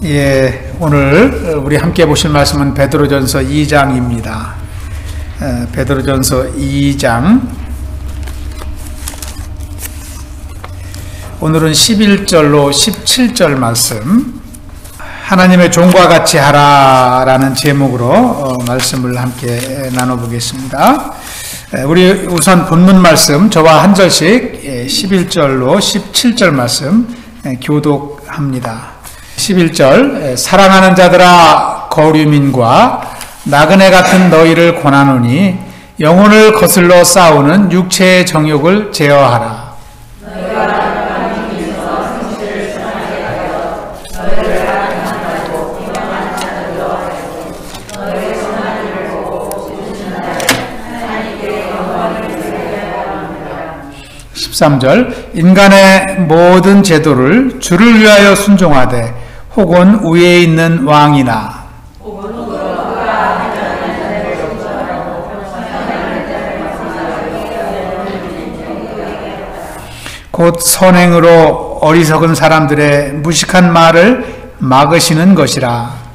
예, 오늘 우리 함께 보실 말씀은 베드로전서 2장입니다. 베드로전서 2장. 오늘은 11절로 17절 말씀. 하나님의 종과 같이 하라라는 제목으로 말씀을 함께 나눠보겠습니다. 우리 우선 본문 말씀 저와 한 절씩 11절로 17절 말씀 교독합니다. 11절 사랑하는 자들아 거류민과 나그네 같은 너희를 권하노니 영혼을 거슬러 싸우는 육체의 정욕을 제어하라. 인간의 모든 제도를 주를 위하여 순종하되 혹은 위에 있는 왕이나 곧 선행으로 어리석은 사람들의 무식한 말을 막으시는 것이라.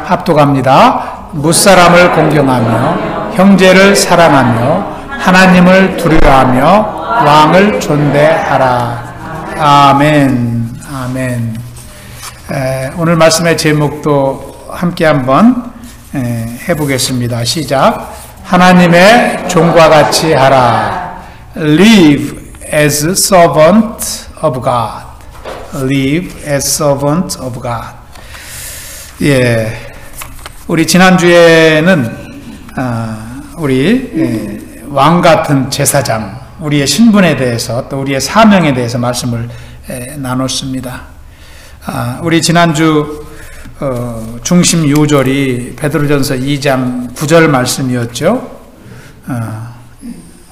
합독합니다. 무사람을 공경하며 형제를 사랑하며 하나님을 두려워하며 왕을 존대하라. 아멘. 아멘. 오늘 말씀의 제목도 함께 한번 해보겠습니다. 시작. 하나님의 종과 같이 하라. Live as servant of God. Live as servant of God. 예. 우리 지난주에는 우리 왕 같은 제사장, 우리의 신분에 대해서 또 우리의 사명에 대해서 말씀을 나눴습니다. 우리 지난주 중심 요절이 베드로전서 2장 9절 말씀이었죠.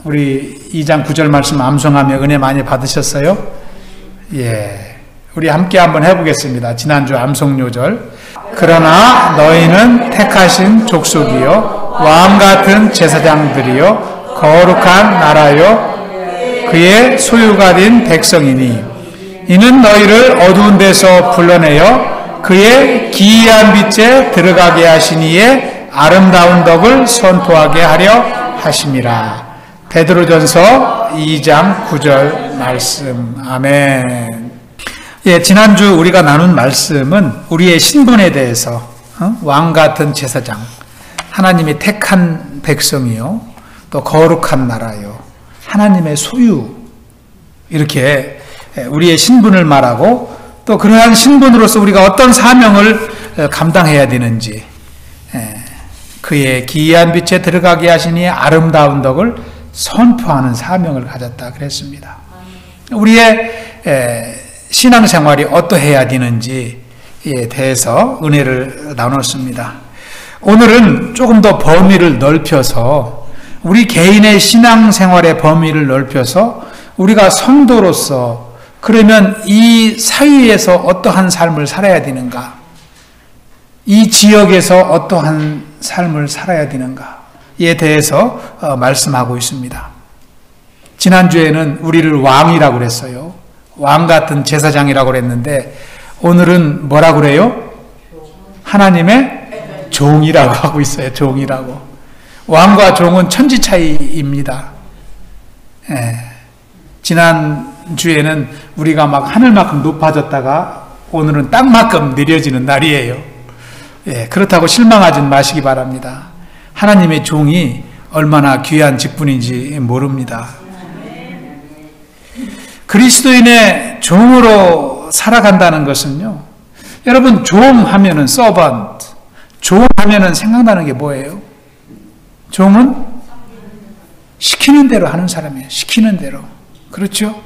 우리 2장 9절 말씀 암송하며 은혜 많이 받으셨어요? 예. 우리 함께 한번 해보겠습니다. 지난주 암송 요절. 그러나 너희는 택하신 족속이요 왕 같은 제사장들이요 거룩한 나라요 그의 소유가 된 백성이니 이는 너희를 어두운 데서 불러내어 그의 기이한 빛에 들어가게 하신 이의 아름다운 덕을 선포하게 하려 하심이라. 베드로전서 2장 9절 말씀. 아멘. 예, 지난주 우리가 나눈 말씀은 우리의 신분에 대해서 왕 같은 제사장, 하나님이 택한 백성이요 또 거룩한 나라요 하나님의 소유, 이렇게 우리의 신분을 말하고 또 그러한 신분으로서 우리가 어떤 사명을 감당해야 되는지, 그의 기이한 빛에 들어가게 하시니 아름다운 덕을 선포하는 사명을 가졌다 그랬습니다. 우리의 신앙생활이 어떠해야 되는지에 대해서 은혜를 나눴습니다. 오늘은 조금 더 범위를 넓혀서 우리 개인의 신앙생활의 범위를 넓혀서 우리가 성도로서 그러면 이 사회에서 어떠한 삶을 살아야 되는가, 이 지역에서 어떠한 삶을 살아야 되는가에 대해서 말씀하고 있습니다. 지난주에는 우리를 왕이라고 그랬어요. 왕 같은 제사장이라고 그랬는데 오늘은 뭐라고 그래요? 하나님의 종이라고 하고 있어요. 종이라고. 왕과 종은 천지 차이입니다. 지난주에는 우리가 막 하늘만큼 높아졌다가 오늘은 땅만큼 내려지는 날이에요. 그렇다고 실망하지 마시기 바랍니다. 하나님의 종이 얼마나 귀한 직분인지 모릅니다. 그리스도인의 종으로 살아간다는 것은요, 여러분, 종 하면은 servant, 종 하면은 생각나는 게 뭐예요? 종은 시키는 대로 하는 사람이에요. 시키는 대로. 그렇죠?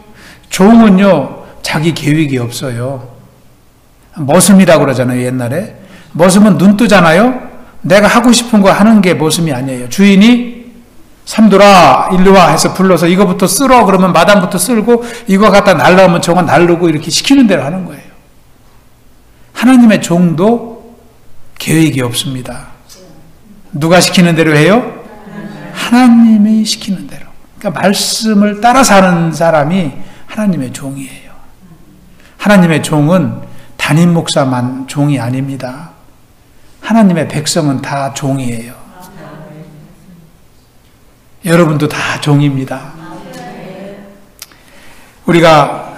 종은요, 자기 계획이 없어요. 머슴이라고 그러잖아요, 옛날에. 머슴은 눈 뜨잖아요? 내가 하고 싶은 거 하는 게 머슴이 아니에요. 주인이 삼돌아 일로와 해서 불러서 이거부터 쓸어 그러면 마당부터 쓸고 이거 갖다 날라오면 저거 날르고 이렇게 시키는 대로 하는 거예요. 하나님의 종도 계획이 없습니다. 누가 시키는 대로 해요? 하나님이 시키는 대로. 그러니까 말씀을 따라 사는 사람이 하나님의 종이에요. 하나님의 종은 담임 목사만 종이 아닙니다. 하나님의 백성은 다 종이에요. 여러분도 다 종입니다. 우리가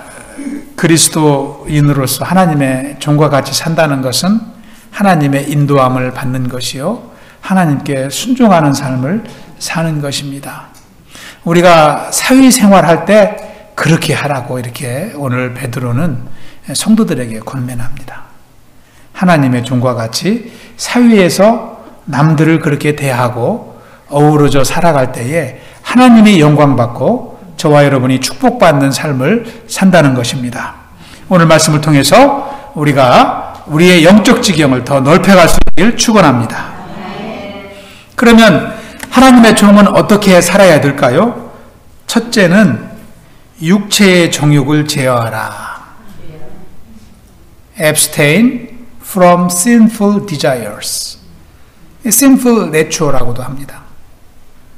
그리스도인으로서 하나님의 종과 같이 산다는 것은 하나님의 인도함을 받는 것이요, 하나님께 순종하는 삶을 사는 것입니다. 우리가 사회생활할 때 그렇게 하라고 이렇게 오늘 베드로는 성도들에게 권면합니다. 하나님의 종과 같이 사회에서 남들을 그렇게 대하고 어우러져 살아갈 때에 하나님이 영광받고 저와 여러분이 축복받는 삶을 산다는 것입니다. 오늘 말씀을 통해서 우리가 우리의 영적 지경을 더 넓혀갈 수 있기를 축원합니다. 그러면 하나님의 종은 어떻게 살아야 될까요? 첫째는 육체의 정욕을 제어하라. Abstain from sinful desires. sinful nature라고도 합니다.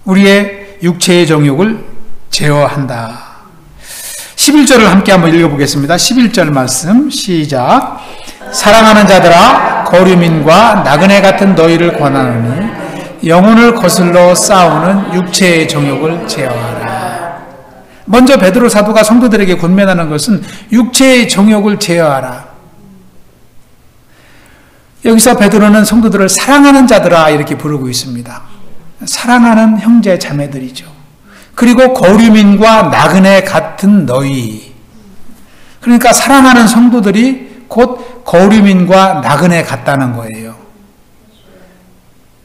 우리의 육체의 정욕을 제어한다. 11절을 함께 한번 읽어보겠습니다. 11절 말씀 시작. 사랑하는 자들아, 거류민과 나그네 같은 너희를 권하노니 영혼을 거슬러 싸우는 육체의 정욕을 제어하라. 먼저 베드로 사도가 성도들에게 권면하는 것은 육체의 정욕을 제어하라. 여기서 베드로는 성도들을 사랑하는 자들아 이렇게 부르고 있습니다. 사랑하는 형제 자매들이죠. 그리고 거류민과 나그네 같은 너희. 그러니까 사랑하는 성도들이 곧 거류민과 나그네 같다는 거예요.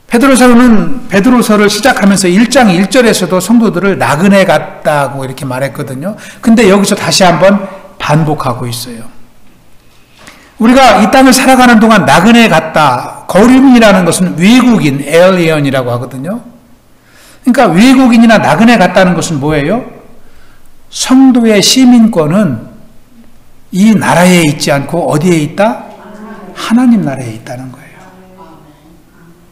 베드로서는 베드로서를 시작하면서 1장 1절에서도 성도들을 나그네 같다고 이렇게 말했거든요. 근데 여기서 다시 한번 반복하고 있어요. 우리가 이 땅을 살아가는 동안 나그네 같다. 거류민이라는 것은 외국인, alien이라고 하거든요. 그러니까 외국인이나 나그네 같다는 것은 뭐예요? 성도의 시민권은 이 나라에 있지 않고 어디에 있다? 하나님 나라에 있다는 거예요.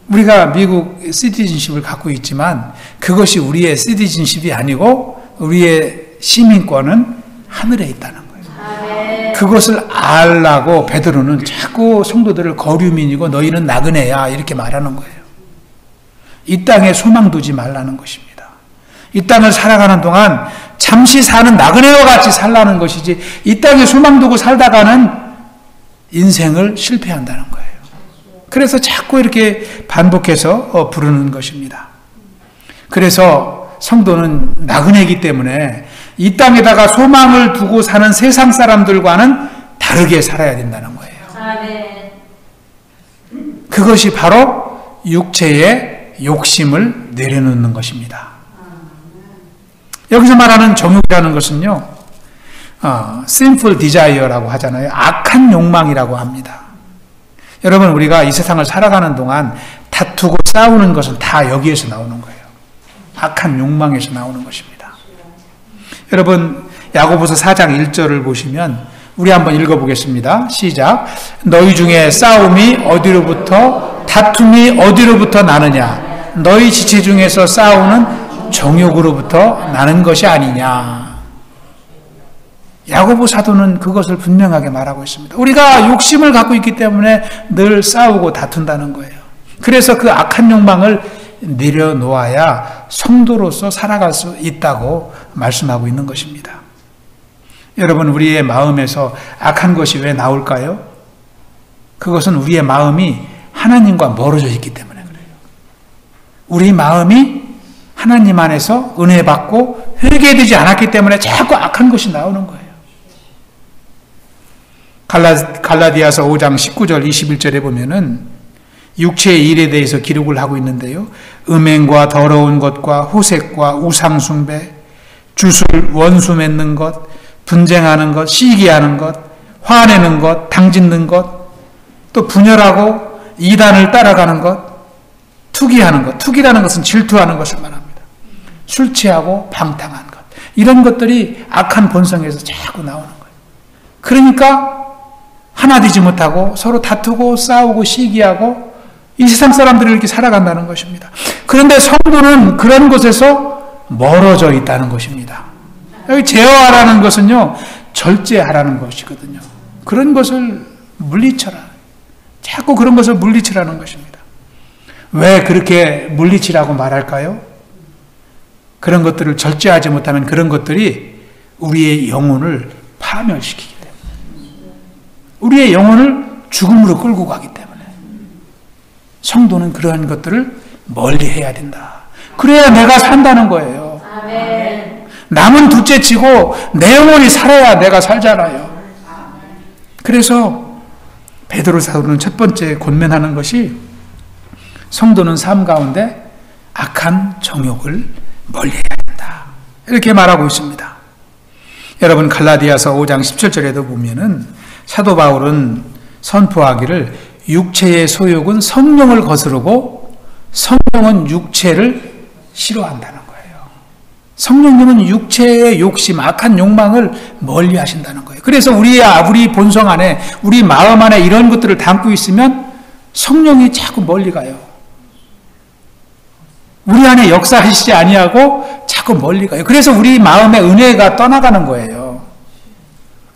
우리가 미국 시티즌십을 갖고 있지만 그것이 우리의 시티즌십이 아니고 우리의 시민권은 하늘에 있다는 거예요. 그것을 알라고 베드로는 자꾸 성도들을 거류민이고 너희는 나그네야 이렇게 말하는 거예요. 이 땅에 소망 두지 말라는 것입니다. 이 땅을 살아가는 동안 잠시 사는 나그네와 같이 살라는 것이지 이 땅에 소망 두고 살다가는 인생을 실패한다는 거예요. 그래서 자꾸 이렇게 반복해서 부르는 것입니다. 그래서 성도는 나그네이기 때문에 이 땅에다가 소망을 두고 사는 세상 사람들과는 다르게 살아야 된다는 거예요. 그것이 바로 육체의 욕심을 내려놓는 것입니다. 여기서 말하는 정욕이라는 것은요, sinful desire라고 하잖아요. 악한 욕망이라고 합니다. 여러분, 우리가 이 세상을 살아가는 동안 다투고 싸우는 것은 다 여기에서 나오는 거예요. 악한 욕망에서 나오는 것입니다. 여러분, 야고보서 4장 1절을 보시면 우리 한번 읽어보겠습니다. 시작. 너희 중에 싸움이 어디로부터, 다툼이 어디로부터 나느냐? 너희 지체 중에서 싸우는 정욕으로부터 나는 것이 아니냐? 야고보 사도는 그것을 분명하게 말하고 있습니다. 우리가 욕심을 갖고 있기 때문에 늘 싸우고 다툰다는 거예요. 그래서 그 악한 욕망을 내려놓아야 성도로서 살아갈 수 있다고 말씀하고 있는 것입니다. 여러분, 우리의 마음에서 악한 것이 왜 나올까요? 그것은 우리의 마음이 하나님과 멀어져 있기 때문에 그래요. 우리 마음이 하나님 안에서 은혜 받고 회개되지 않았기 때문에 자꾸 악한 것이 나오는 거예요. 갈라디아서 5장 19절 21절에 보면은 육체의 일에 대해서 기록을 하고 있는데요. 음행과 더러운 것과 호색과 우상숭배, 주술, 원수 맺는 것, 분쟁하는 것, 시기하는 것, 화내는 것, 당짓는 것, 또 분열하고 이단을 따라가는 것, 투기하는 것. 투기라는 것은 질투하는 것을 말합니다. 술 취하고 방탕한 것. 이런 것들이 악한 본성에서 자꾸 나오는 거예요. 그러니까 하나 되지 못하고 서로 다투고 싸우고 시기하고 이 세상 사람들이 이렇게 살아간다는 것입니다. 그런데 성도는 그런 것에서 멀어져 있다는 것입니다. 여기 제어하라는 것은요, 절제하라는 것이거든요. 그런 것을 물리쳐라. 자꾸 그런 것을 물리치라는 것입니다. 왜 그렇게 물리치라고 말할까요? 그런 것들을 절제하지 못하면 그런 것들이 우리의 영혼을 파멸시키기 때문에, 우리의 영혼을 죽음으로 끌고 가기 때문에 성도는 그러한 것들을 멀리 해야 된다. 그래야 내가 산다는 거예요. 아멘. 남은 둘째치고 내 영혼이 살아야 내가 살잖아요. 그래서 베드로 사도는 첫 번째 권면하는 것이 성도는 삶 가운데 악한 정욕을 멀리해야 된다. 이렇게 말하고 있습니다. 여러분 갈라디아서 5장 17절에도 보면은 사도 바울은 선포하기를 육체의 소욕은 성령을 거스르고 성령은 육체를 싫어한다는 거예요. 성령님은 육체의 욕심, 악한 욕망을 멀리 하신다는 거예요. 그래서 우리 본성 안에, 우리 마음 안에 이런 것들을 담고 있으면 성령이 자꾸 멀리 가요. 우리 안에 역사하시지 아니하고 자꾸 멀리 가요. 그래서 우리 마음의 은혜가 떠나가는 거예요.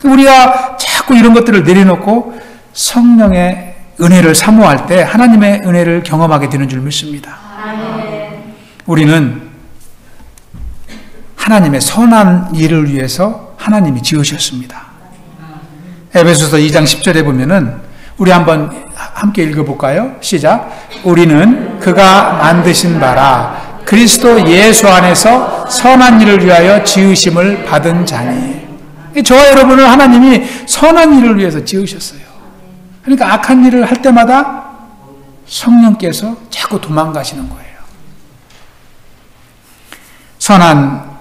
우리가 자꾸 이런 것들을 내려놓고 성령의 은혜를 사모할 때 하나님의 은혜를 경험하게 되는 줄 믿습니다. 우리는 하나님의 선한 일을 위해서 하나님이 지으셨습니다. 에베소서 2장 10절에 보면은 우리 한번 함께 읽어볼까요? 시작. 우리는 그가 만드신 바라 그리스도 예수 안에서 선한 일을 위하여 지으심을 받은 자니. 저와 여러분을 하나님이 선한 일을 위해서 지으셨어요. 그러니까 악한 일을 할 때마다 성령께서 자꾸 도망가시는 거예요. 선한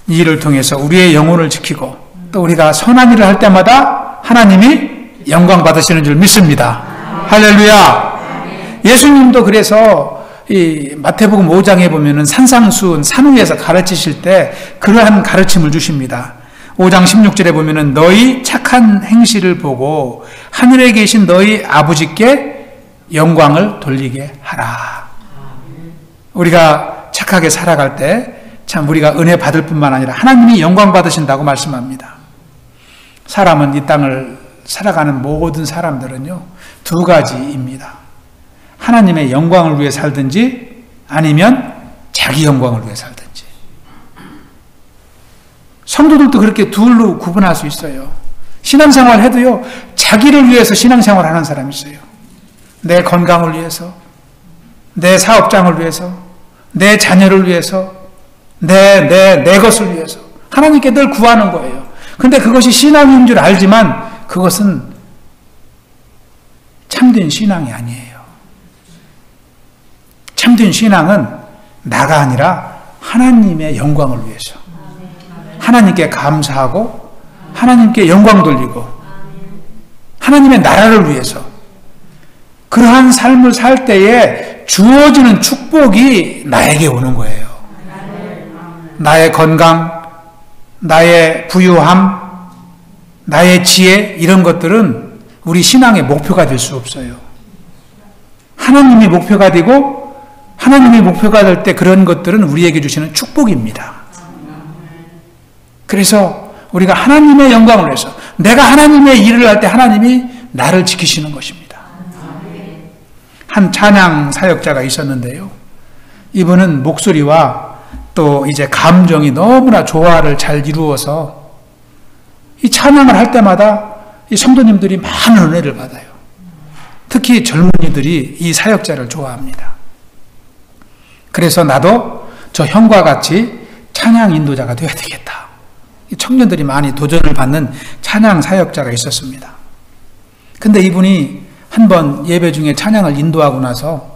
일을 통해서 우리의 영혼을 지키고 또 우리가 선한 일을 할 때마다 하나님이 영광 받으시는 줄 믿습니다. 할렐루야. 예수님도 그래서 이 마태복음 5장에 보면은 산상수훈 산 위에서 가르치실 때 그러한 가르침을 주십니다. 5장 16절에 보면은 너희 착한 행실을 보고 하늘에 계신 너희 아버지께 영광을 돌리게 하라. 우리가 착하게 살아갈 때 참 우리가 은혜 받을 뿐만 아니라 하나님이 영광 받으신다고 말씀합니다. 사람은 이 땅을 살아가는 모든 사람들은요, 두 가지입니다. 하나님의 영광을 위해 살든지 아니면 자기 영광을 위해 살든지. 성도들도 그렇게 둘로 구분할 수 있어요. 신앙생활 해도요, 자기를 위해서 신앙생활 하는 사람이 있어요. 내 건강을 위해서, 내 사업장을 위해서, 내 자녀를 위해서, 내 것을 위해서 하나님께 늘 구하는 거예요. 근데 그것이 신앙인 줄 알지만 그것은 참된 신앙이 아니에요. 참된 신앙은 나가 아니라 하나님의 영광을 위해서, 하나님께 감사하고 하나님께 영광 돌리고 하나님의 나라를 위해서 그러한 삶을 살 때에 주어지는 축복이 나에게 오는 거예요. 나의 건강, 나의 부유함, 나의 지혜, 이런 것들은 우리 신앙의 목표가 될 수 없어요. 하나님이 목표가 되고 하나님이 목표가 될 때 그런 것들은 우리에게 주시는 축복입니다. 그래서 우리가 하나님의 영광을 위해서, 내가 하나님의 일을 할 때 하나님이 나를 지키시는 것입니다. 한 찬양 사역자가 있었는데요. 이분은 목소리와 또 이제 감정이 너무나 조화를 잘 이루어서 이 찬양을 할 때마다 이 성도님들이 많은 은혜를 받아요. 특히 젊은이들이 이 사역자를 좋아합니다. 그래서 나도 저 형과 같이 찬양 인도자가 되어야 되겠다. 이 청년들이 많이 도전을 받는 찬양 사역자가 있었습니다. 근데 이분이 한번 예배 중에 찬양을 인도하고 나서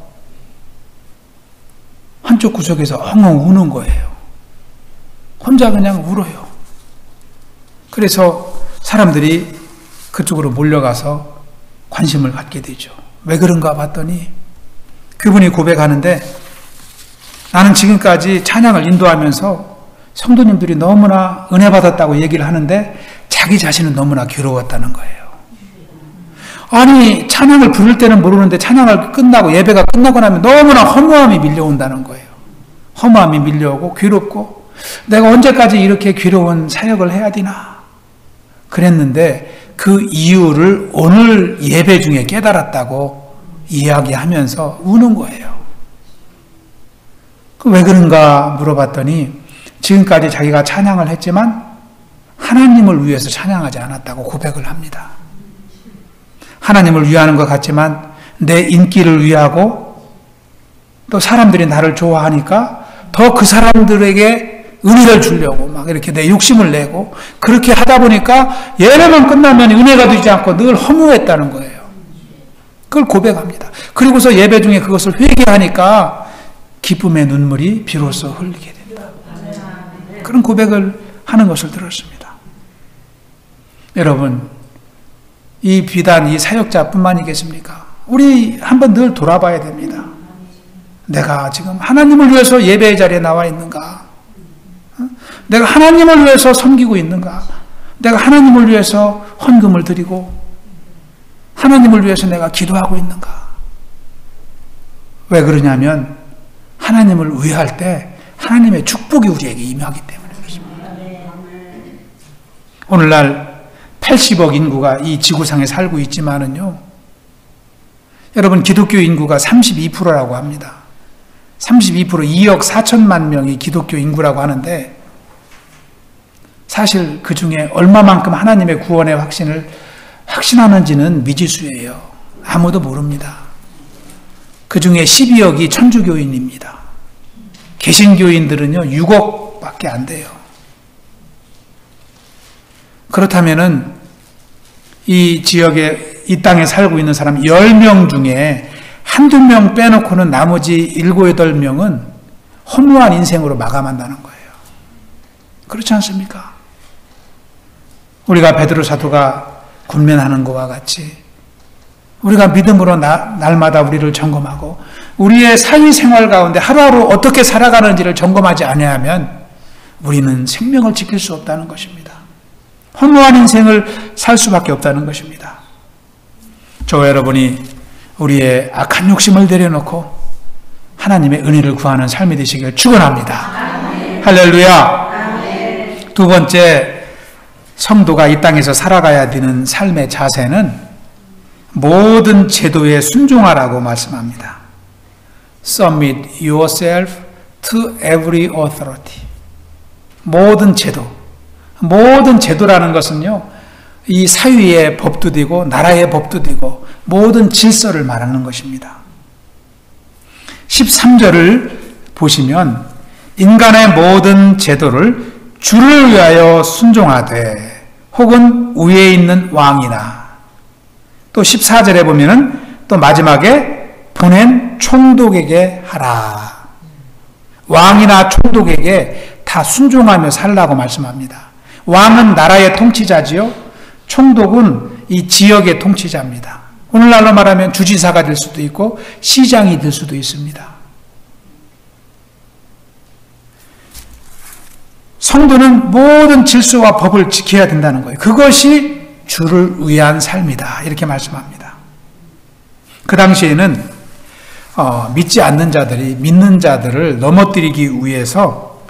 한쪽 구석에서 엉엉 우는 거예요. 혼자 그냥 울어요. 그래서 사람들이 그쪽으로 몰려가서 관심을 갖게 되죠. 왜 그런가 봤더니 그분이 고백하는데, 나는 지금까지 찬양을 인도하면서 성도님들이 너무나 은혜 받았다고 얘기를 하는데 자기 자신은 너무나 괴로웠다는 거예요. 아니, 찬양을 부를 때는 모르는데 찬양을 끝나고 예배가 끝나고 나면 너무나 허무함이 밀려온다는 거예요. 허무함이 밀려오고 괴롭고 내가 언제까지 이렇게 괴로운 사역을 해야 되나 그랬는데 그 이유를 오늘 예배 중에 깨달았다고 이야기하면서 우는 거예요. 왜 그런가 물어봤더니 지금까지 자기가 찬양을 했지만 하나님을 위해서 찬양하지 않았다고 고백을 합니다. 하나님을 위하는 것 같지만 내 인기를 위하고 또 사람들이 나를 좋아하니까 더 그 사람들에게 은혜를 주려고 막 이렇게 내 욕심을 내고 그렇게 하다 보니까 예배만 끝나면 은혜가 되지 않고 늘 허무했다는 거예요. 그걸 고백합니다. 그리고서 예배 중에 그것을 회개하니까 기쁨의 눈물이 비로소 흘리게 된다. 그런 고백을 하는 것을 들었습니다. 여러분, 이 비단, 이 사역자뿐만이겠습니까? 우리 한번 늘 돌아봐야 됩니다. 내가 지금 하나님을 위해서 예배의 자리에 나와 있는가? 내가 하나님을 위해서 섬기고 있는가? 내가 하나님을 위해서 헌금을 드리고 하나님을 위해서 내가 기도하고 있는가? 왜 그러냐면 하나님을 위할 때 하나님의 축복이 우리에게 임하기 때문에 그렇습니다. 오늘날 80억 인구가 이 지구상에 살고 있지만은요, 여러분 기독교 인구가 32%라고 합니다. 32% 2억 4천만 명이 기독교 인구라고 하는데 사실 그 중에 얼마만큼 하나님의 구원의 확신을 확신하는지는 미지수예요. 아무도 모릅니다. 그 중에 12억이 천주교인입니다. 개신교인들은요 6억밖에 안 돼요. 그렇다면은 이 지역에 이 땅에 살고 있는 사람 10명 중에 한두 명 빼놓고는 나머지 7, 8명은 허무한 인생으로 마감한다는 거예요. 그렇지 않습니까? 우리가 베드로 사도가 군면하는 것과 같이 우리가 믿음으로 날마다 우리를 점검하고 우리의 사회생활 가운데 하루하루 어떻게 살아가는지를 점검하지 아니하면 우리는 생명을 지킬 수 없다는 것입니다. 허무한 인생을 살 수밖에 없다는 것입니다. 저와 여러분이 우리의 악한 욕심을 내려놓고 하나님의 은혜를 구하는 삶이 되시길 축원합니다. 아멘. 할렐루야. 아멘. 두 번째, 성도가 이 땅에서 살아가야 되는 삶의 자세는 모든 제도에 순종하라고 말씀합니다. Submit yourself to every authority. 모든 제도라는 것은요, 이 사회의 법도 되고 나라의 법도 되고 모든 질서를 말하는 것입니다. 13절을 보시면 인간의 모든 제도를 주를 위하여 순종하되 혹은 위에 있는 왕이나 또 14절에 보면은 또 마지막에 보낸 총독에게 하라. 왕이나 총독에게 다 순종하며 살라고 말씀합니다. 왕은 나라의 통치자지요. 총독은 이 지역의 통치자입니다. 오늘날로 말하면 주지사가 될 수도 있고 시장이 될 수도 있습니다. 성도는 모든 질서와 법을 지켜야 된다는 거예요. 그것이 주를 위한 삶이다. 이렇게 말씀합니다. 그 당시에는 믿지 않는 자들이 믿는 자들을 넘어뜨리기 위해서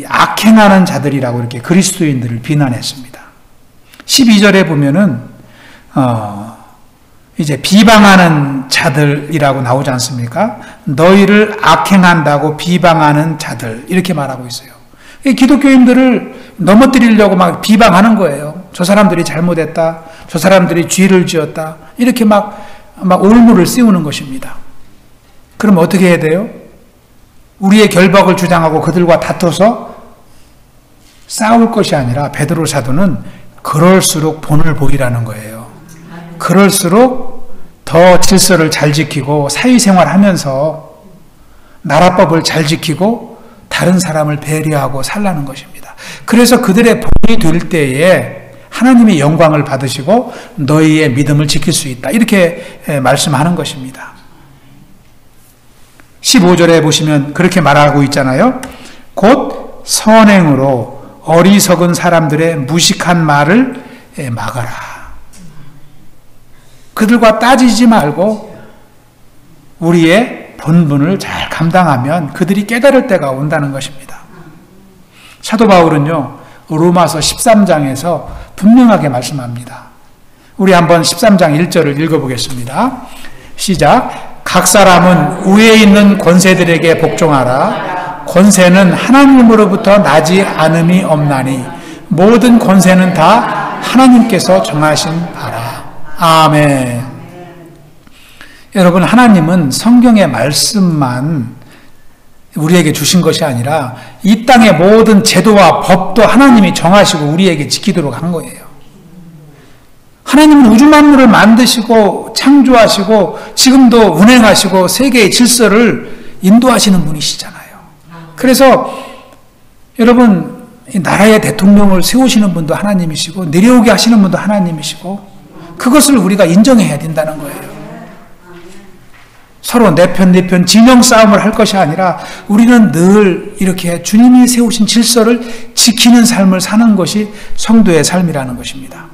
악행하는 자들이라고 이렇게 그리스도인들을 비난했습니다. 12절에 보면은 이제 비방하는 자들이라고 나오지 않습니까? 너희를 악행한다고 비방하는 자들 이렇게 말하고 있어요. 기독교인들을 넘어뜨리려고 막 비방하는 거예요. 저 사람들이 잘못했다. 저 사람들이 죄를 지었다. 이렇게 막 올무를 씌우는 것입니다. 그럼 어떻게 해야 돼요? 우리의 결박을 주장하고 그들과 다퉈서 싸울 것이 아니라 베드로 사도는 그럴수록 본을 보이라는 거예요. 그럴수록 더 질서를 잘 지키고 사회생활하면서 나라법을 잘 지키고 다른 사람을 배려하고 살라는 것입니다. 그래서 그들의 본이 될 때에 하나님의 영광을 받으시고 너희의 믿음을 지킬 수 있다. 이렇게 말씀하는 것입니다. 15절에 보시면 그렇게 말하고 있잖아요. 곧 선행으로 어리석은 사람들의 무식한 말을 막아라. 그들과 따지지 말고 우리의 본분을 잘 감당하면 그들이 깨달을 때가 온다는 것입니다. 사도 바울은요, 로마서 13장에서 분명하게 말씀합니다. 우리 한번 13장 1절을 읽어보겠습니다. 시작. 각 사람은 위에 있는 권세들에게 복종하라. 권세는 하나님으로부터 나지 않음이 없나니 모든 권세는 다 하나님께서 정하신 바라. 아멘. 여러분, 하나님은 성경의 말씀만 우리에게 주신 것이 아니라 이 땅의 모든 제도와 법도 하나님이 정하시고 우리에게 지키도록 한 거예요. 하나님은 우주 만물을 만드시고 창조하시고 지금도 운행하시고 세계의 질서를 인도하시는 분이시잖아요. 그래서 여러분, 나라의 대통령을 세우시는 분도 하나님이시고 내려오게 하시는 분도 하나님이시고 그것을 우리가 인정해야 된다는 거예요. 서로 내 편 네 편 진영 싸움을 할 것이 아니라 우리는 늘 이렇게 주님이 세우신 질서를 지키는 삶을 사는 것이 성도의 삶이라는 것입니다.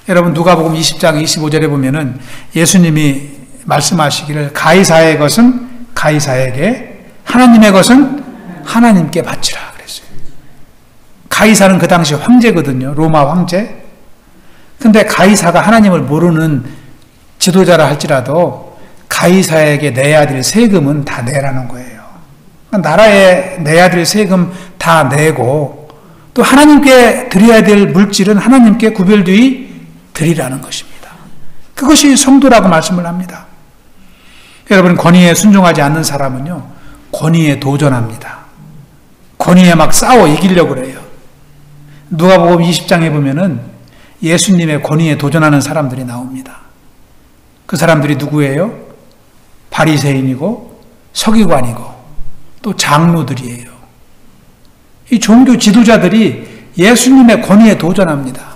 여러분, 누가복음 20장 25절에 보면은 예수님이 말씀하시기를 가이사의 것은 가이사에게, 하나님의 것은 하나님께 바치라 그랬어요. 가이사는 그 당시 황제거든요. 로마 황제. 근데 가이사가 하나님을 모르는 지도자라 할지라도 가이사에게 내야 될 세금은 다 내라는 거예요. 나라에 내야 될 세금 다 내고 또 하나님께 드려야 될 물질은 하나님께 구별되이 드리라는 것입니다. 그것이 성도라고 말씀을 합니다. 여러분, 권위에 순종하지 않는 사람은요, 권위에 도전합니다. 권위에 막 싸워 이기려고 그래요. 누가복음 20장에 보면은 예수님의 권위에 도전하는 사람들이 나옵니다. 그 사람들이 누구예요? 바리새인이고 서기관이고 또 장로들이에요. 이 종교 지도자들이 예수님의 권위에 도전합니다.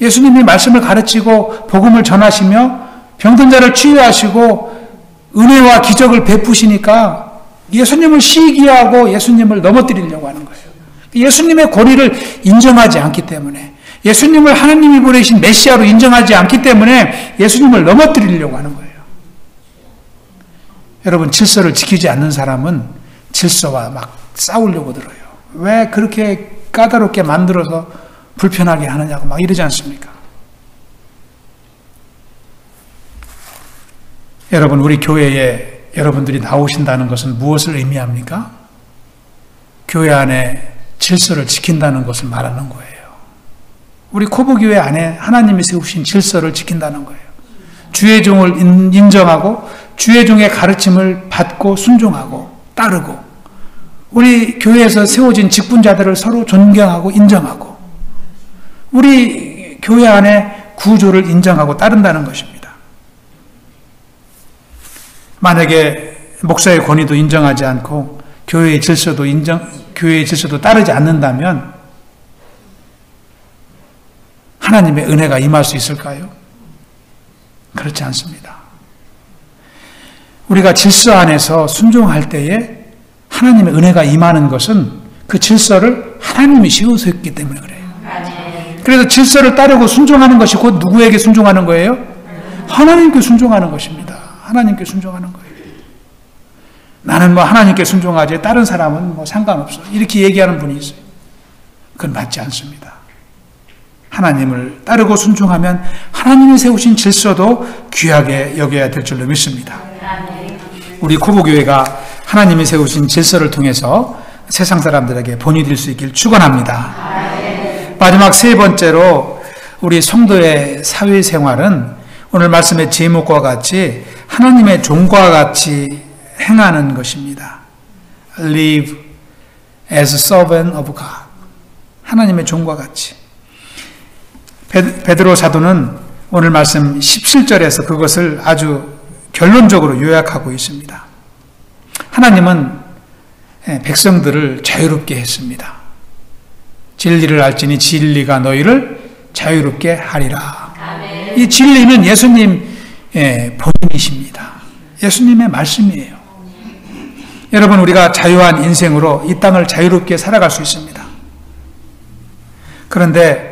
예수님이 말씀을 가르치고 복음을 전하시며 병든 자를 치유하시고 은혜와 기적을 베푸시니까 예수님을 시기하고 예수님을 넘어뜨리려고 하는 거예요. 예수님의 권위를 인정하지 않기 때문에, 예수님을 하나님이 보내신 메시아로 인정하지 않기 때문에 예수님을 넘어뜨리려고 하는 거예요. 여러분, 질서를 지키지 않는 사람은 질서와 막 싸우려고 들어요. 왜 그렇게 까다롭게 만들어서 불편하게 하느냐고 막 이러지 않습니까? 여러분, 우리 교회에 여러분들이 나오신다는 것은 무엇을 의미합니까? 교회 안에 질서를 지킨다는 것을 말하는 거예요. 우리 코브교회 안에 하나님이 세우신 질서를 지킨다는 거예요. 주의 종을 인정하고 주의 종의 가르침을 받고 순종하고 따르고 우리 교회에서 세워진 직분자들을 서로 존경하고 인정하고 우리 교회 안에 구조를 인정하고 따른다는 것입니다. 만약에 목사의 권위도 인정하지 않고 교회의 질서도 따르지 않는다면 하나님의 은혜가 임할 수 있을까요? 그렇지 않습니다. 우리가 질서 안에서 순종할 때에 하나님의 은혜가 임하는 것은 그 질서를 하나님이 세우셨기 때문에 그래요. 그래서 질서를 따르고 순종하는 것이 곧 누구에게 순종하는 거예요? 하나님께 순종하는 것입니다. 하나님께 순종하는 거예요. 나는 뭐 하나님께 순종하지 다른 사람은 뭐 상관없어. 이렇게 얘기하는 분이 있어요. 그건 맞지 않습니다. 하나님을 따르고 순종하면 하나님이 세우신 질서도 귀하게 여겨야 될 줄로 믿습니다. 우리 코브교회가 하나님이 세우신 질서를 통해서 세상 사람들에게 본이 될 수 있길 축원합니다. 마지막 세 번째로 우리 성도의 사회생활은 오늘 말씀의 제목과 같이 하나님의 종과 같이 행하는 것입니다. Live as a servant of God. 하나님의 종과 같이. 베드로 사도는 오늘 말씀 17절에서 그것을 아주 결론적으로 요약하고 있습니다. 하나님은 백성들을 자유롭게 했습니다. 진리를 알지니 진리가 너희를 자유롭게 하리라. 아멘. 이 진리는 예수님 본인이십니다. 예수님의 말씀이에요. 여러분, 우리가 자유한 인생으로 이 땅을 자유롭게 살아갈 수 있습니다. 그런데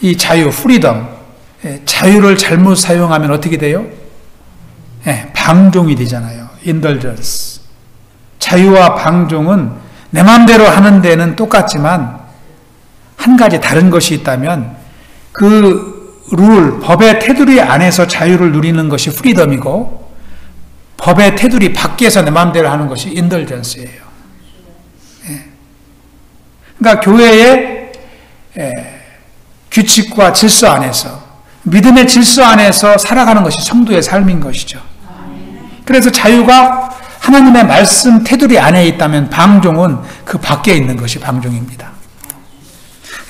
이 자유, 프리덤, 자유를 잘못 사용하면 어떻게 돼요? 방종이 되잖아요. indulgence. 자유와 방종은 내 마음대로 하는 데는 똑같지만 한 가지 다른 것이 있다면 그 룰, 법의 테두리 안에서 자유를 누리는 것이 프리덤이고 법의 테두리 밖에서 내 마음대로 하는 것이 indulgence예요. 그러니까 교회의 규칙과 질서 안에서 믿음의 질서 안에서 살아가는 것이 성도의 삶인 것이죠. 그래서 자유가 하나님의 말씀 테두리 안에 있다면 방종은 그 밖에 있는 것이 방종입니다.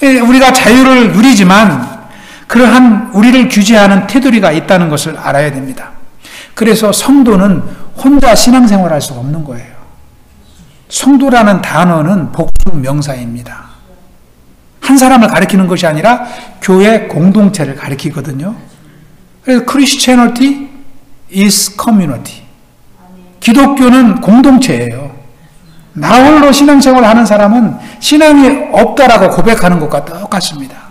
우리가 자유를 누리지만 그러한 우리를 규제하는 테두리가 있다는 것을 알아야 됩니다. 그래서 성도는 혼자 신앙생활을 할 수가 없는 거예요. 성도라는 단어는 복수 명사입니다. 한 사람을 가리키는 것이 아니라 교회 공동체를 가리키거든요. 그래서 Christianity is community. 기독교는 공동체예요. 나 홀로 신앙생활을 하는 사람은 신앙이 없다라고 고백하는 것과 똑같습니다.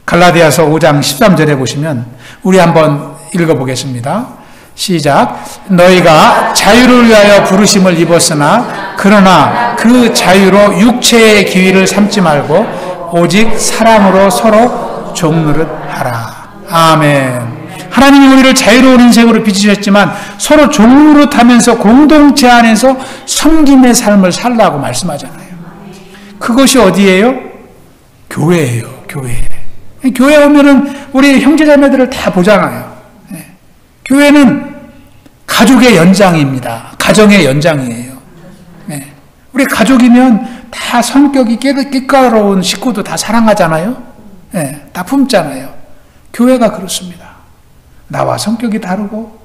갈라디아서 5장 13절에 보시면 우리 한번 읽어보겠습니다. 시작. 너희가 자유를 위하여 부르심을 입었으나 그러나 그 자유로 육체의 기위를 삼지 말고 오직 사랑으로 서로 종노릇 하라. 아멘. 하나님이 우리를 자유로운 인생으로 빚으셨지만 서로 종노릇하면서 공동체 안에서 섬김의 삶을 살라고 말씀하잖아요. 그것이 어디예요? 교회예요. 교회. 교회 오면은 우리 형제자매들을 다 보잖아요. 교회는 가족의 연장입니다. 가정의 연장이에요. 우리 가족이면 다 성격이 깨끗하로운 식구도 다 사랑하잖아요. 다 품잖아요. 교회가 그렇습니다. 나와 성격이 다르고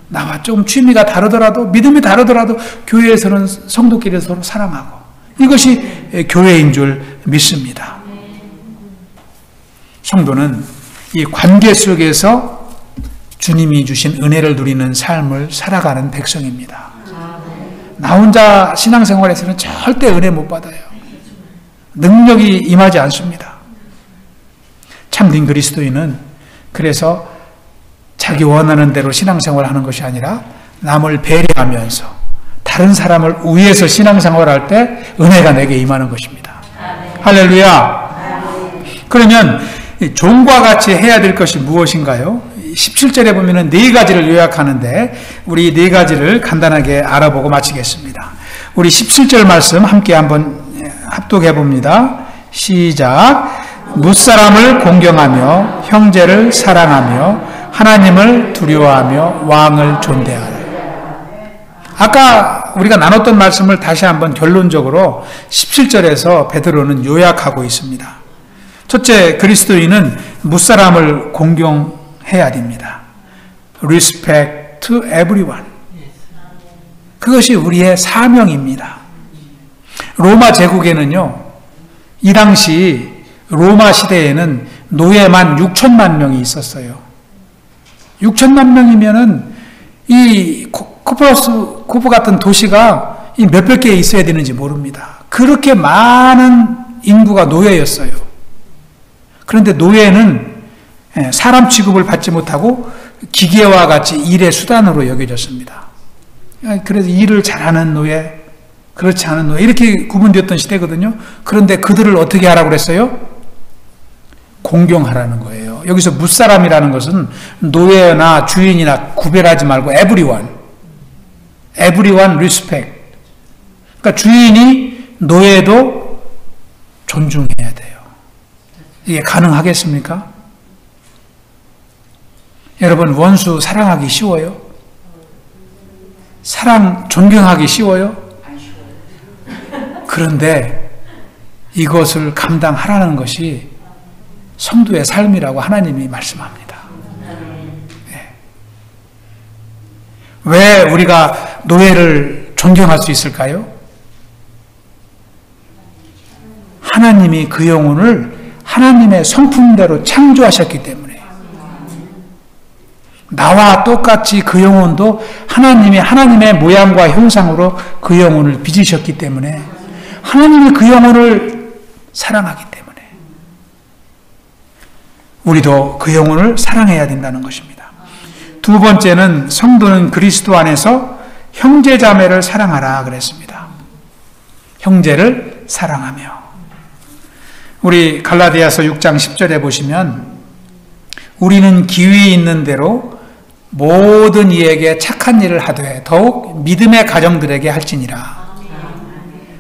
나와 좀 취미가 다르더라도 믿음이 다르더라도 교회에서는 성도끼리 서로 사랑하고 이것이 교회인 줄 믿습니다. 성도는 이 관계 속에서 주님이 주신 은혜를 누리는 삶을 살아가는 백성입니다. 나 혼자 신앙생활에서는 절대 은혜 못 받아요. 능력이 임하지 않습니다. 참된 그리스도인은 그래서 자기 원하는 대로 신앙생활을 하는 것이 아니라 남을 배려하면서 다른 사람을 위해서 신앙생활할 때 은혜가 내게 임하는 것입니다. 할렐루야. 그러면 종과 같이 해야 될 것이 무엇인가요? 17절에 보면은 네 가지를 요약하는데 우리 네 가지를 간단하게 알아보고 마치겠습니다. 우리 17절 말씀 함께 한번 합독해 봅니다. 시작. 무사람을 공경하며 형제를 사랑하며 하나님을 두려워하며 왕을 존대하라. 아까 우리가 나눴던 말씀을 다시 한번 결론적으로 17절에서 베드로는 요약하고 있습니다. 첫째, 그리스도인은 무사람을 공경해야 됩니다. Respect to everyone. 그것이 우리의 사명입니다. 로마 제국에는요, 이 당시 로마 시대에는 노예만 6천만 명이 있었어요. 6천만 명이면은 이 코프 같은 도시가 이 몇백 개에 있어야 되는지 모릅니다. 그렇게 많은 인구가 노예였어요. 그런데 노예는 사람 취급을 받지 못하고 기계와 같이 일의 수단으로 여겨졌습니다. 그래서 일을 잘하는 노예, 그렇지 않은 노예 이렇게 구분되었던 시대거든요. 그런데 그들을 어떻게 하라고 그랬어요? 공경하라는 거예요. 여기서 무사람이라는 것은 노예나 주인이나 구별하지 말고 everyone respect. 그러니까 주인이 노예도 존중해야 돼요. 이게 가능하겠습니까? 여러분, 원수 사랑하기 쉬워요? 존경하기 쉬워요? 그런데 이것을 감당하라는 것이 성도의 삶이라고 하나님이 말씀합니다. 네. 왜 우리가 노예를 존경할 수 있을까요? 하나님이 그 영혼을 하나님의 성품대로 창조하셨기 때문에 나와 똑같이 그 영혼도 하나님이 하나님의 모양과 형상으로 그 영혼을 빚으셨기 때문에 하나님이 그 영혼을 사랑하기 때문에 우리도 그 영혼을 사랑해야 된다는 것입니다. 두 번째는 성도는 그리스도 안에서 형제자매를 사랑하라 그랬습니다. 형제를 사랑하며. 우리 갈라디아서 6장 10절에 보시면 우리는 기회 있는 대로 모든 이에게 착한 일을 하되 더욱 믿음의 가정들에게 할지니라.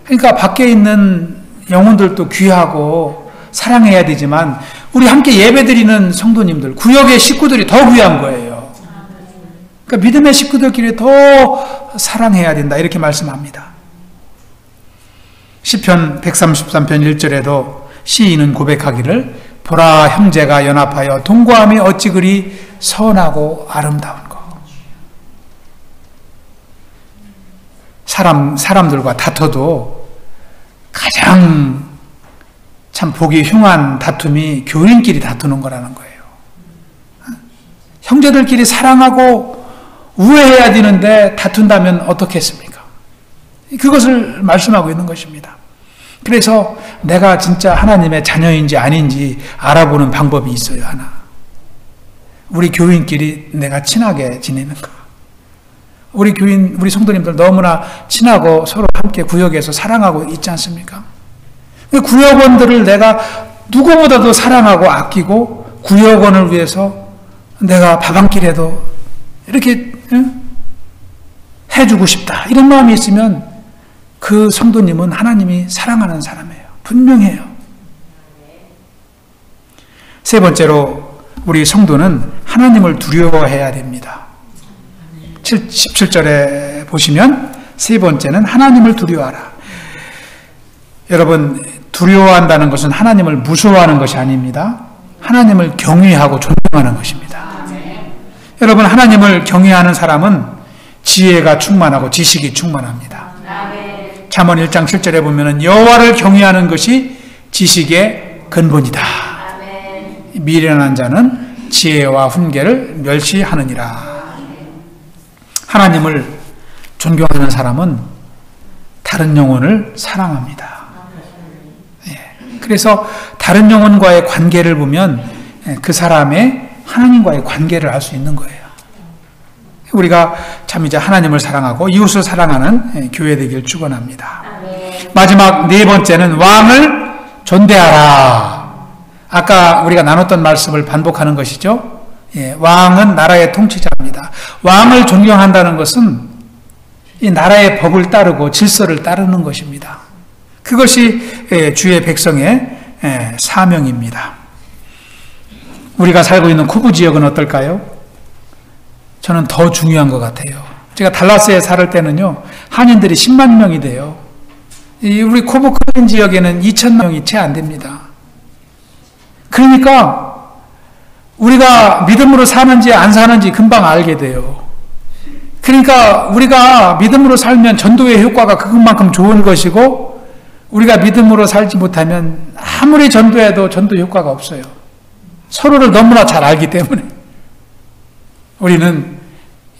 그러니까 밖에 있는 영혼들도 귀하고 사랑해야 되지만 우리 함께 예배드리는 성도님들, 구역의 식구들이 더 귀한 거예요. 그러니까 믿음의 식구들끼리 더 사랑해야 된다 이렇게 말씀합니다. 시편 133편 1절에도 시인은 고백하기를 보라 형제가 연합하여 동거함이 어찌 그리 선하고 아름다운 거. 사람들과 다퉈도 가장 참 보기 흉한 다툼이 교인끼리 다투는 거라는 거예요. 형제들끼리 사랑하고 우애해야 되는데 다툰다면 어떻겠습니까? 그것을 말씀하고 있는 것입니다. 그래서 내가 진짜 하나님의 자녀인지 아닌지 알아보는 방법이 있어요. 하나. 우리 교인끼리 내가 친하게 지내는 거. 우리 교인, 우리 성도님들 너무나 친하고 서로 함께 구역에서 사랑하고 있지 않습니까? 구역원들을 내가 누구보다도 사랑하고 아끼고 구역원을 위해서 내가 밥 한 끼라도 이렇게 해주고 싶다. 이런 마음이 있으면 그 성도님은 하나님이 사랑하는 사람이에요. 분명해요. 세 번째로 우리 성도는 하나님을 두려워해야 됩니다. 17절에 보시면 세 번째는 하나님을 두려워하라. 여러분, 두려워한다는 것은 하나님을 무서워하는 것이 아닙니다. 하나님을 경외하고 존경하는 것입니다. 여러분, 하나님을 경외하는 사람은 지혜가 충만하고 지식이 충만합니다. 잠언 1장 7절에 보면 여호와를 경외하는 것이 지식의 근본이다. 미련한 자는 지혜와 훈계를 멸시하느니라. 하나님을 존경하는 사람은 다른 영혼을 사랑합니다. 그래서 다른 영혼과의 관계를 보면 그 사람의 하나님과의 관계를 알 수 있는 거예요. 우리가 참 이제 하나님을 사랑하고 이웃을 사랑하는 교회 되길 축원합니다. 마지막 네 번째는 왕을 존대하라. 아까 우리가 나눴던 말씀을 반복하는 것이죠. 왕은 나라의 통치자입니다. 왕을 존경한다는 것은 이 나라의 법을 따르고 질서를 따르는 것입니다. 그것이 주의 백성의 사명입니다. 우리가 살고 있는 쿠브 지역은 어떨까요? 저는 더 중요한 것 같아요. 제가 달라스에 살 때는요, 한인들이 10만 명이 돼요. 우리 쿠브 크린 지역에는 2,000명이 채 안 됩니다. 그러니까 우리가 믿음으로 사는지 안 사는지 금방 알게 돼요. 그러니까 우리가 믿음으로 살면 전도의 효과가 그것만큼 좋은 것이고, 우리가 믿음으로 살지 못하면 아무리 전도해도 전도 효과가 없어요. 서로를 너무나 잘 알기 때문에. 우리는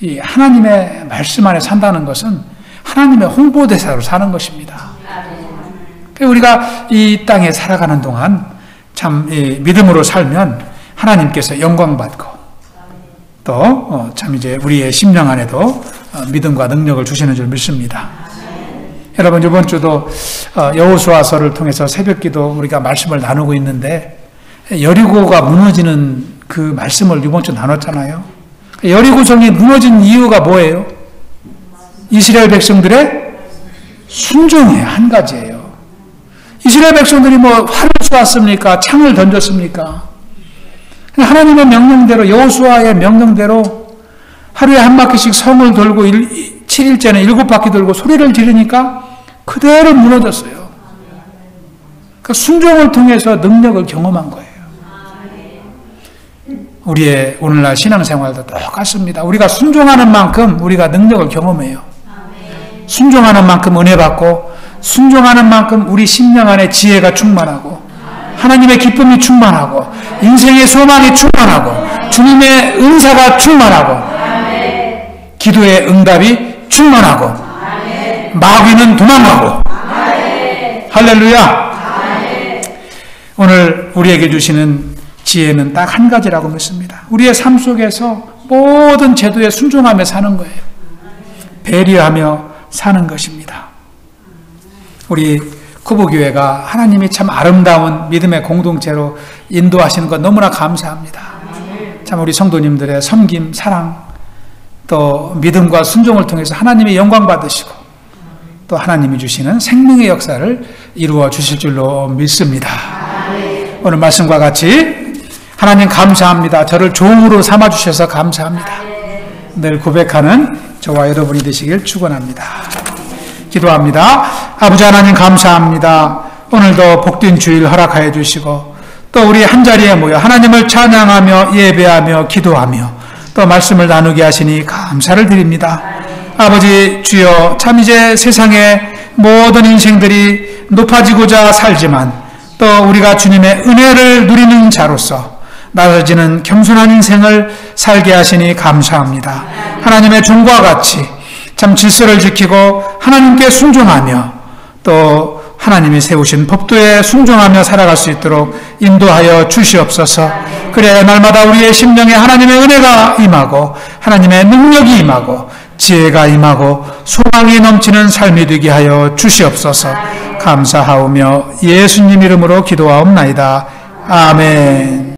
이 하나님의 말씀 안에 산다는 것은 하나님의 홍보대사로 사는 것입니다. 우리가 이 땅에 살아가는 동안 참 믿음으로 살면 하나님께서 영광받고 또 참 이제 우리의 심령 안에도 믿음과 능력을 주시는 줄 믿습니다. 여러분, 이번 주도 여호수아서를 통해서 새벽기도 우리가 말씀을 나누고 있는데 여리고가 무너지는 그 말씀을 이번 주 나눴잖아요. 여리고성이 무너진 이유가 뭐예요? 이스라엘 백성들의 순종의 한 가지예요. 이스라엘 백성들이 뭐 활을 쏘았습니까? 창을 던졌습니까? 하나님의 명령대로, 여호수아의 명령대로 하루에 한 바퀴씩 성을 돌고 7일째는 7바퀴 돌고 소리를 지르니까 그대로 무너졌어요. 그 순종을 통해서 능력을 경험한 거예요. 우리의 오늘날 신앙생활도 똑같습니다. 우리가 순종하는 만큼 우리가 능력을 경험해요. 순종하는 만큼 은혜 받고, 순종하는 만큼 우리 심령 안에 지혜가 충만하고, 하나님의 기쁨이 충만하고, 인생의 소망이 충만하고, 주님의 은사가 충만하고, 기도의 응답이 충만하고, 마귀는 도망가고. 할렐루야. 오늘 우리에게 주시는 지혜는 딱 한 가지라고 믿습니다. 우리의 삶 속에서 모든 제도에 순종하며 사는 거예요. 배려하며 사는 것입니다. 우리 쿠보교회가 하나님이 참 아름다운 믿음의 공동체로 인도하시는 것 너무나 감사합니다. 참 우리 성도님들의 섬김, 사랑, 또 믿음과 순종을 통해서 하나님의 영광 받으시고 또 하나님이 주시는 생명의 역사를 이루어 주실 줄로 믿습니다. 오늘 말씀과 같이 하나님 감사합니다. 저를 종으로 삼아주셔서 감사합니다. 늘 고백하는 저와 여러분이 되시길 축원합니다. 기도합니다. 아버지 하나님 감사합니다. 오늘도 복된 주일 허락하여 주시고 또 우리 한자리에 모여 하나님을 찬양하며 예배하며 기도하며 또 말씀을 나누게 하시니 감사를 드립니다. 아버지 주여, 참 이제 세상의 모든 인생들이 높아지고자 살지만 또 우리가 주님의 은혜를 누리는 자로서 낮아지는 겸손한 인생을 살게 하시니 감사합니다. 하나님의 종과 같이 참 질서를 지키고 하나님께 순종하며 또 하나님이 세우신 법도에 순종하며 살아갈 수 있도록 인도하여 주시옵소서. 그래야 날마다 우리의 심령에 하나님의 은혜가 임하고 하나님의 능력이 임하고 지혜가 임하고 소망이 넘치는 삶이 되게 하여 주시옵소서. 감사하오며 예수님 이름으로 기도하옵나이다. 아멘.